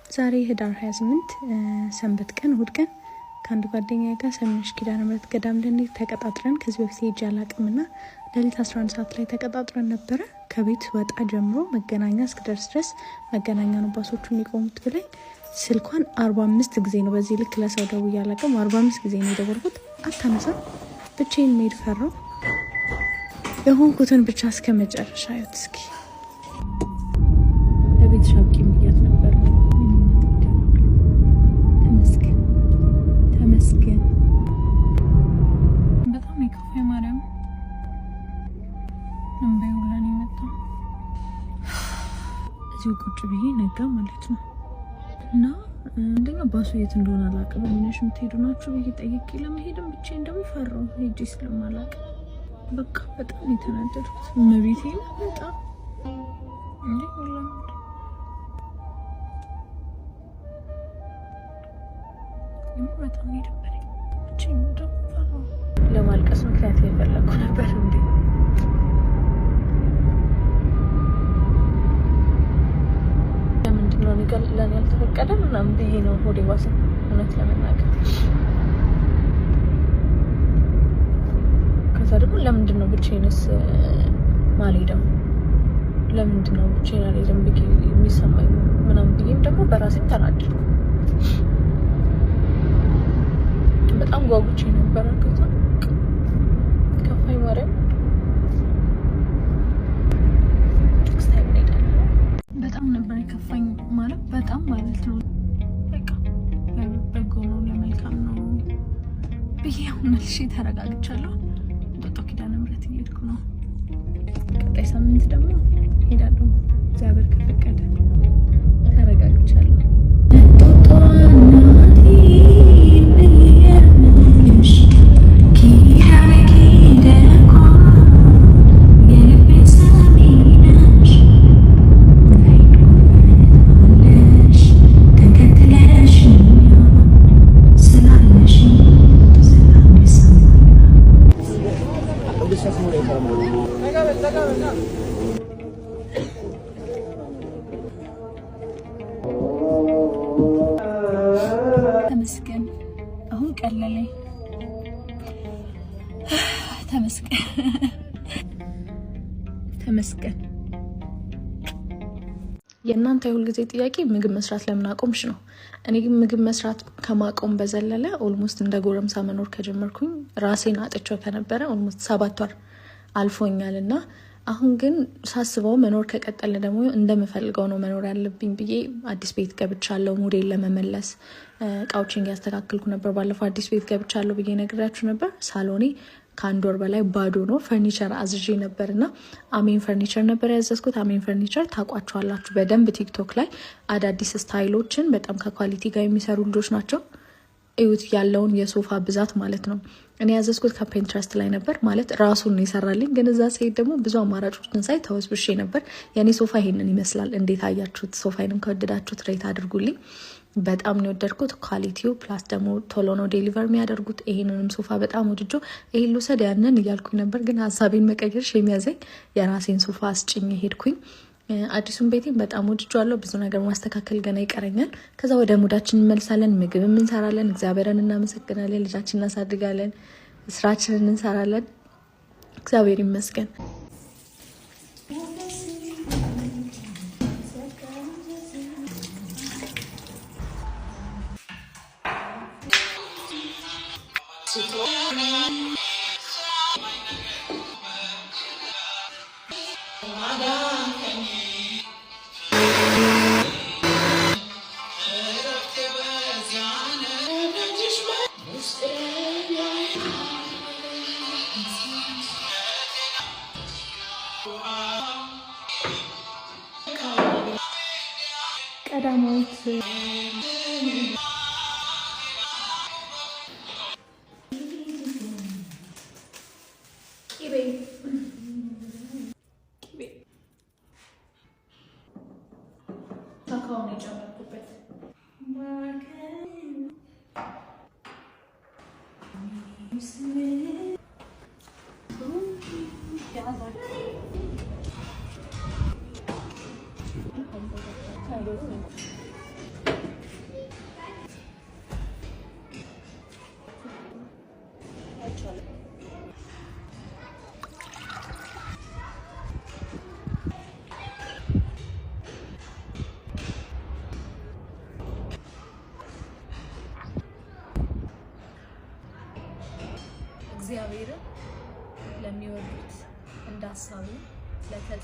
ዛሬ ህዳር 28 ሰንበት ቀን እሁድ ቀን ከአንድ ጓደኛዬ ጋር ሰምነሽ ኪዳነ ምህረት ገዳም ልንሄድ ተቀጣጥረን ከዚህ በፊት ሄጄ አላቅምና ሌሊት 11 ሰዓት ላይ ተቀጣጥረን ነበረ። ከቤት ወጣ ጀምሮ መገናኛ እስክደርስ ድረስ መገናኛ ነው ባሶቹ የሚቆሙት ብለኝ ስልኳን 45 ጊዜ ነው በዚህ ልክ ለሰው ደውዬ አላቅም። 45 ጊዜ ነው የደወልኩት፣ አታነሳም። ብቻዬን መሄድ ፈራሁ። የሆንኩትን ብቻ እስከ መጨረሻ አዩት። እስኪ ለቤት ሻቂ ምያት ነበር። ተመስገን በጣም የከፋኝ ማርያም እንበይ ሁላ ነው የመጣው። እዚሁ ቁጭ ብዬ ነጋ ማለት ነው። እና እንደኛ ባሱ የት እንደሆነ አላውቅም። ምንሽ የምትሄዱ ናችሁ ብዬ ጠይቄ ለመሄድም ብቻዬን ደግሞ ፈራሁ። ሄጄ ስለማላውቅ በቃ በጣም የተናደድኩት መቤቴ ነው። በጣም እንዴ ወላሂ በጣም ይደብረኝ። ብቻዬን ደግሞ ፈራሁ። ለማልቀስ ምክንያት የፈለኩ ነበር እንዴ ለምንድን ነው ለኔ ያልተፈቀደ ምናምን ብዬ ነው ሆዴ ባሰ እውነት ለመናገር። ከዛ ደግሞ ለምንድን ነው ብቻዬንስ ማልሄደው? ለምንድን ነው ብቻዬን አልሄድም ብዬ የሚሰማኝ ምናምን ብዬም ደግሞ በራሴም ተናደድኩ። በጣም ጓጉቼ ነበር። ከዛ ከፋኝ ማርያም በጣም ነበር የከፋኝ ማለት በጣም ማለት ነው። በቃ በጎ ነው ለመልካም ነው ብዬ አሁን መልሼ ተረጋግቻለሁ። እንጦጦ ኪዳነ ምህረት እየሄድኩ ነው። ቀጣይ ሳምንት ደግሞ ሄዳለሁ እግዚአብሔር ከፈቀደ። ተረጋግቻለሁ። ተመስገን አሁን ቀለለኝ። ተመስገን። የእናንተ የሁል ጊዜ ጥያቄ ምግብ መስራት ለምን አቆምሽ ነው። እኔ ግን ምግብ መስራት ከማቆም በዘለለ ኦልሞስት እንደ ጎረምሳ መኖር ከጀመርኩኝ ራሴን አጥቼው ከነበረ ኦልሞስት 7 ወር አልፎኛልና አሁን ግን ሳስበው መኖር ከቀጠለ ደግሞ እንደምፈልገው ነው መኖር ያለብኝ ብዬ አዲስ ቤት ገብቻለሁ። ሙዴል ለመመለስ እቃዎችን ያስተካክልኩ ነበር። ባለፈው አዲስ ቤት ገብቻለሁ ብዬ ነግራችሁ ነበር። ሳሎኔ ከአንድ ወር በላይ ባዶ ነው። ፈርኒቸር አዝዤ ነበርና አሜን ፈርኒቸር ነበር ያዘዝኩት። አሜን ፈርኒቸር ታውቋቸዋላችሁ በደንብ ቲክቶክ ላይ አዳዲስ ስታይሎችን በጣም ከኳሊቲ ጋር የሚሰሩ ልጆች ናቸው። እዩት ያለውን የሶፋ ብዛት ማለት ነው። እኔ ያዘዝኩት ከፒንትረስት ላይ ነበር ማለት ራሱን ይሰራልኝ። ግን እዛ ሲሄድ ደግሞ ብዙ አማራጮችን ሳይ ተወስብሼ ነበር። የኔ ሶፋ ይሄንን ይመስላል። እንዴት አያችሁት? ሶፋዬንም ከወደዳችሁት ሬት አድርጉልኝ። በጣም ነው የወደድኩት። ኳሊቲው ፕላስ ደግሞ ቶሎ ነው ዴሊቨር የሚያደርጉት። ይሄንንም ሶፋ በጣም ወድጆ ይሄን ልውሰድ ያንን እያልኩኝ ነበር። ግን ሀሳቤን መቀየርሽ የሚያዘኝ የራሴን ሶፋ አስጭኝ ሄድኩኝ። አዲሱን ቤቴን በጣም ወድጃለሁ። ብዙ ነገር ማስተካከል ገና ይቀረኛል። ከዛ ወደ ሙዳችን እንመልሳለን። ምግብም እንሰራለን። እግዚአብሔርን እናመሰግናለን። ልጃችን እናሳድጋለን። ስራችንን እንሰራለን። እግዚአብሔር ይመስገን። ቀዳማዊት ካካውን የጨመርኩበት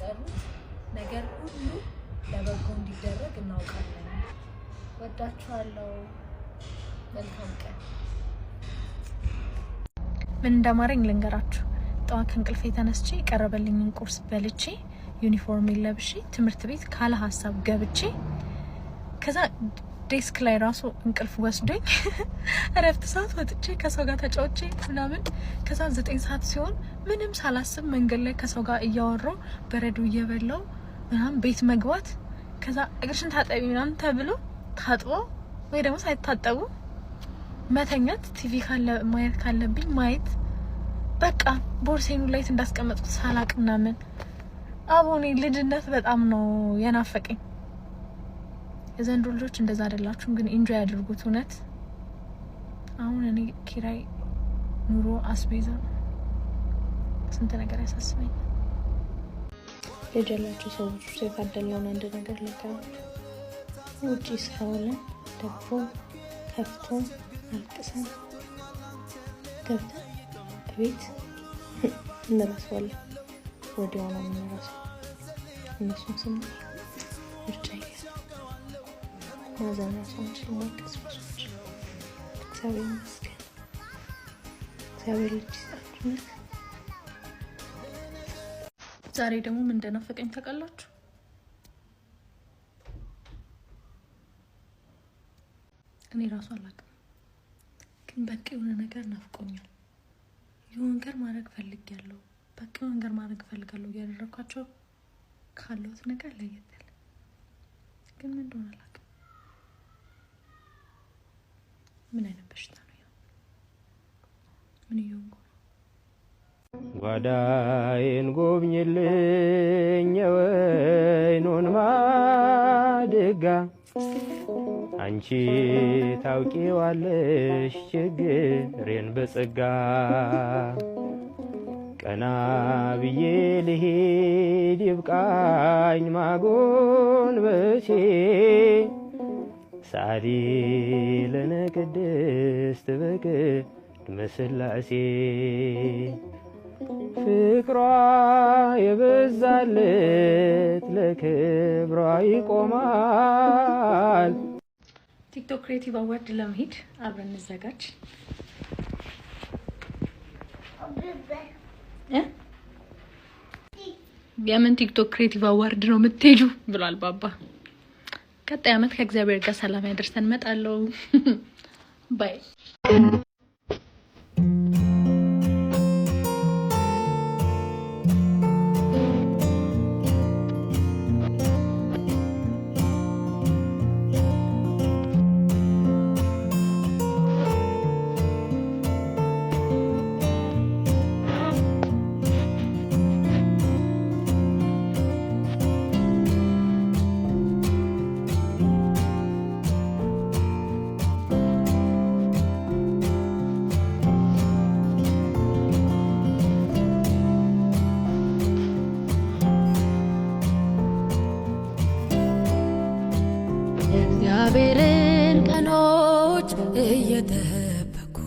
የጠሩት ነገር ሁሉ ለበጎ እንዲደረግ እናውቃለን። ወዳችኋለሁ። መልካም ቀን። ምን እንደማረኝ ልንገራችሁ። ጠዋት ከእንቅልፌ ተነስቼ ቀረበልኝን ቁርስ በልቼ ዩኒፎርም ለብሼ ትምህርት ቤት ካለ ሀሳብ ገብቼ ከዛ ዴስክ ላይ ራሱ እንቅልፍ ወስዶኝ እረፍት ሰዓት ወጥቼ ከሰው ጋር ተጫውቼ ምናምን ከዛ 9 ሰዓት ሲሆን ምንም ሳላስብ መንገድ ላይ ከሰው ጋር እያወራው በረዶ እየበላው ምናምን ቤት መግባት ከዛ እግርሽን ታጠቢ ምናምን ተብሎ ታጥቦ ወይ ደግሞ ሳይታጠቡ መተኛት ቲቪ ካለ ማየት ካለብኝ ማየት በቃ ቦርሴኑ ላይ እንዳስቀመጥኩት ሳላቅ ምናምን አቦኔ ልጅነት በጣም ነው የናፈቀኝ። የዘንድሮ ልጆች እንደዛ አይደላችሁም፣ ግን ኢንጆይ አድርጉት። እውነት አሁን እኔ ኪራይ፣ ኑሮ፣ አስቤዛ ስንት ነገር ያሳስበኝ። የጀላችሁ ሰዎች የታደለውን አንድ ነገር ልንገራችሁ። ውጪ ስራውለን ደቦ ከፍቶ አልቅሰን ገብተን ቤት እንረሳዋለን። ወዲያው ነው የምንረሳው። እነሱን ስናይ ምርጫ ማዘን ራሳችን ማቀስ ብዙዎች እግዚአብሔር ይመስገን። እግዚአብሔር ልጅ ይስጣችሁ። ዛሬ ደግሞ ምን እንደናፈቀኝ ታውቃላችሁ? እኔ ራሱ አላውቅም፣ ግን በቃ የሆነ ነገር ናፍቆኛል። የሆነ ነገር ማድረግ ፈልጊያለሁ። በቃ የሆነ ነገር ማድረግ ፈልጋለሁ። እያደረኳቸው ካለሁት ነገር ለየት ያለ ግን ምን እንደሆነ አላውቅም። ምን አይነት በሽታ ነው? ምን ይሆን? ጓዳዬን ጎብኝልኝ የወይኑን ማድጋ አንቺ ታውቂዋለሽ ችግሬን በጸጋ ቀና ብዬ ልሂድ ይብቃኝ ማጎንበሴ ሳሊ ለነ ቅድስት በቅድመ ሥላሴ ፍቅሯ የበዛለት ለክብሯ ይቆማል። ቲክቶክ ክሬቲቭ አዋርድ ለመሄድ አብረን እንዘጋጅ። የምን ቲክቶክ ክሬቲቭ አዋርድ ነው የምትሄጁ ብሏል ባባ። ቀጣይ አመት ከእግዚአብሔር ጋር ሰላም ያደርሰን እመጣለሁ። ባይ እግዚአብሔርን ቀኖች እየጠበኩ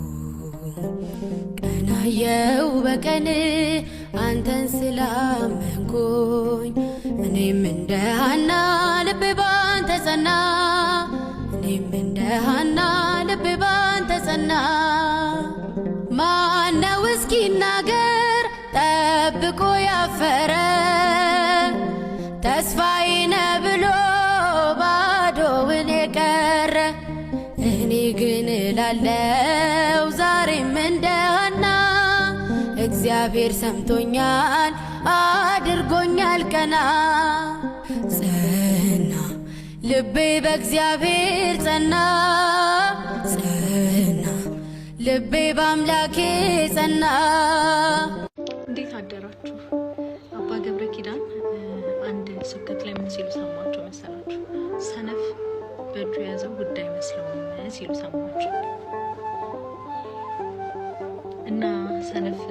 ቀናየው በቀን አንተን ስላመንኩኝ እኔም እንደ ሐና ልቤ ባንተ ጸና። እኔም እንደ ሐና ልቤ ባንተ ጸና። ማነው እስኪናገር ጠብቆ ያፈረ ተስፋዬ ነህ ብሎ ባዶውን የቀረ? እኔ ግን እላለው ዛሬም እንደ ሐና እግዚአብሔር ሰምቶኛል አድርጎኛል ቀና። ጸና ልቤ በእግዚአብሔር ጸና። ጸና ልቤ በአምላኬ ጸና። እንዴት አደራችሁ? አባ ገብረ ኪዳን አንድ ስብከት ላይ ምን ሲሉ ሰማቸው መሰላችሁ? ሰነፍ በእጁ የያዘው ጉዳይ መስለውም ሲሉ ሰማቸው። እና ሰነፍ